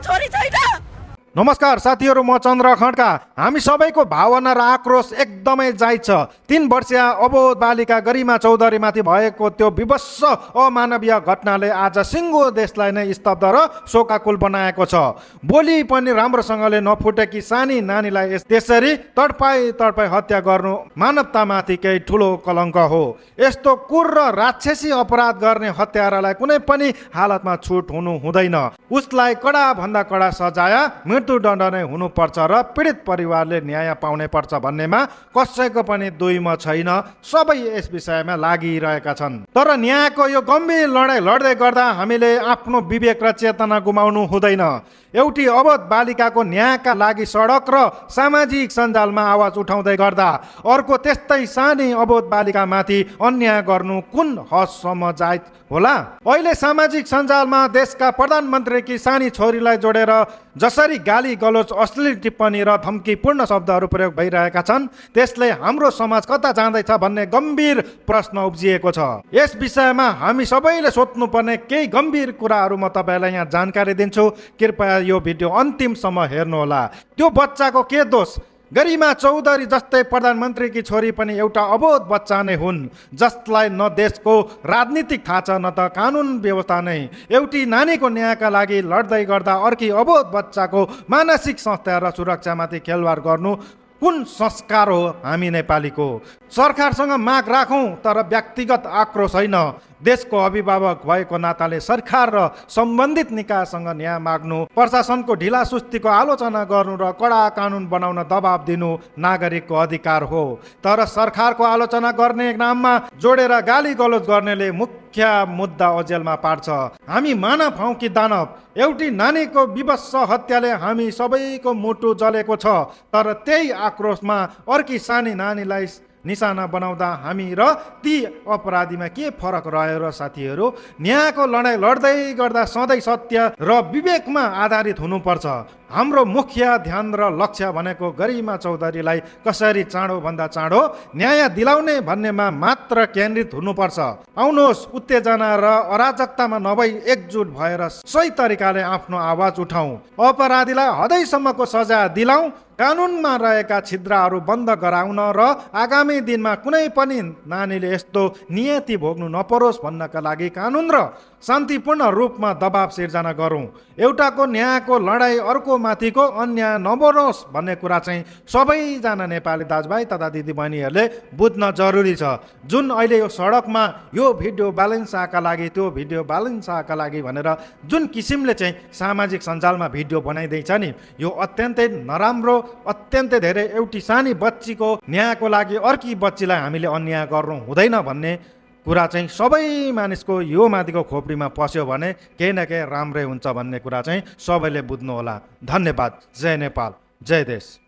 छोरी छैन। नमस्कार साथीहरू, म चन्द्र खड्का। हामी सबैको भावना र आक्रोश एकदमै जाइ छ। 3 वर्षीय अबोध बालिका गरिमा चौधरीमाथि भएको त्यो विभत्स अमानवीय घटनाले आज सिङ्गो देशलाई नै स्तब्ध र शोकाकुल बनाएको छ। बोली पनि राम्रोसँगले नफुटेकी सानी नानीलाई त्यसरी तडपाई हत्या गर्नु मानवतामाथि केही ठुलो कलङ्क हो। यस्तो क्रूर र राक्षसी अपराध गर्ने हत्यारालाई कुनै पनि हालतमा छुट हुनु हुँदैन। उसलाई कडा भन्दा कडा सजाय मृत्युदण्ड नै हुनुपर्छ र पीडित परिवारले न्याय पाउने पर्छ भन्नेमा कसैको पनि दुईमत छैन। सबै यस विषयमा लागिरहेका छन्। तर न्यायको यो गम्भीर लडाइँ लड्दै गर्दा हामीले आफ्नो विवेक र चेतना गुमाउनु हुँदैन। एउटी अबोध बालिकाको न्यायका लागि सडक र सामाजिक सञ्जालमा आवाज उठाउँदै गर्दा अर्को त्यस्तै सानी अबोध बालिकामाथि अन्याय गर्नु कुन हदसम्म जायज होला? अहिले सामाजिक सञ्जालमा देशका प्रधानमन्त्रीकी सानी छोरीलाई जोडेर जसरी गाली गलोच, अश्लील टिप्पणी र धम्कीपूर्ण शब्दहरू प्रयोग भइरहेका छन्, त्यसले हाम्रो समाज कता जाँदैछ भन्ने गम्भीर प्रश्न उब्जिएको छ। यस विषयमा हामी सबैले सोध्नुपर्ने केही गम्भीर कुराहरू म तपाईँलाई यहाँ जानकारी दिन्छु। कृपया यो भिडियो अन्तिमसम्म हेर्नुहोला। त्यो बच्चाको के दोष? गरिमा चौधरी जस्तै प्रधानमन्त्रीकी छोरी पनि एउटा अबोध बच्चा नै हुन्, जसलाई न देशको राजनीतिक थाहा छ न त कानुन व्यवस्था नै। एउटी नानीको न्यायका लागि लड्दै गर्दा अर्की अबोध बच्चाको मानसिक स्वास्थ्य र सुरक्षामाथि खेलवाड गर्नु कुन संस्कार हो हामी नेपालीको? सरकारसँग माग राखौँ, तर व्यक्तिगत आक्रोश होइन। देशको अभिभावक भएको नाताले सरकार र सम्बन्धित निकायसँग न्याय माग्नु, प्रशासनको ढिला सुस्तीको आलोचना गर्नु र कडा कानुन बनाउन दबाब दिनु नागरिकको अधिकार हो। तर सरकारको आलोचना गर्ने नाममा जोडेर गाली गलोच गर्नेले मुख्य मुद्दा ओझेलमा पार्छ। हामी मानव हौँ कि दानव? एउटी नानीको विभत्स हत्याले हामी सबैको मुटु जलेको छ। तर त्यही आक्रोशमा अर्की सानी नानीलाई निशाना बनाउँदा हामी र ती अपराधीमा के फरक रह्यो र साथीहरू? न्यायको लडाइँ लड्दै गर्दा सधैँ सत्य र विवेकमा आधारित हुनुपर्छ। हाम्रो मुख्य ध्यान र लक्ष्य भनेको गरिमा चौधरीलाई कसरी चाँडोभन्दा चाँडो न्याय दिलाउने भन्नेमा मात्र केन्द्रित हुनुपर्छ। आउनुहोस्, उत्तेजना र अराजकतामा नभई एकजुट भएर सही तरिकाले आफ्नो आवाज उठाउँ। अपराधीलाई हदैसम्मको सजाय दिलाउँ, कानुनमा रहेका छिद्रहरू बन्द गराउन र आगामी दिनमा कुनै पनि नानीले यस्तो नियति भोग्नु नपरोस् भन्नका लागि कानुन र शान्तिपूर्ण रूपमा दबाब सिर्जना गरौँ। एउटाको न्यायको लडाइँ अर्को माथिको अन्याय नबनोस् भन्ने कुरा चाहिँ सबैजना नेपाली दाजुभाइ तथा दिदीबहिनीहरूले बुझ्न जरुरी छ। जुन अहिले यो सडकमा यो भिडियो ब्यालेन्सका लागि, त्यो भिडियो ब्यालेन्सका लागि भनेर जुन किसिमले चाहिँ सामाजिक सञ्जालमा भिडियो बनाइँदैछ नि, यो अत्यन्तै नराम्रो, अत्यन्तै धेरै एउटी सानी बच्चीको न्यायको लागि अर्की बच्चीलाई हामीले अन्याय गर्नु हुँदैन भन्ने कुरा चाहिँ सबै मानिसको यो माथिको खोपडीमा पस्यो भने केही न केही राम्रै हुन्छ भन्ने कुरा चाहिँ सबैले बुझ्नु होला। धन्यवाद। जय नेपाल, जय देश।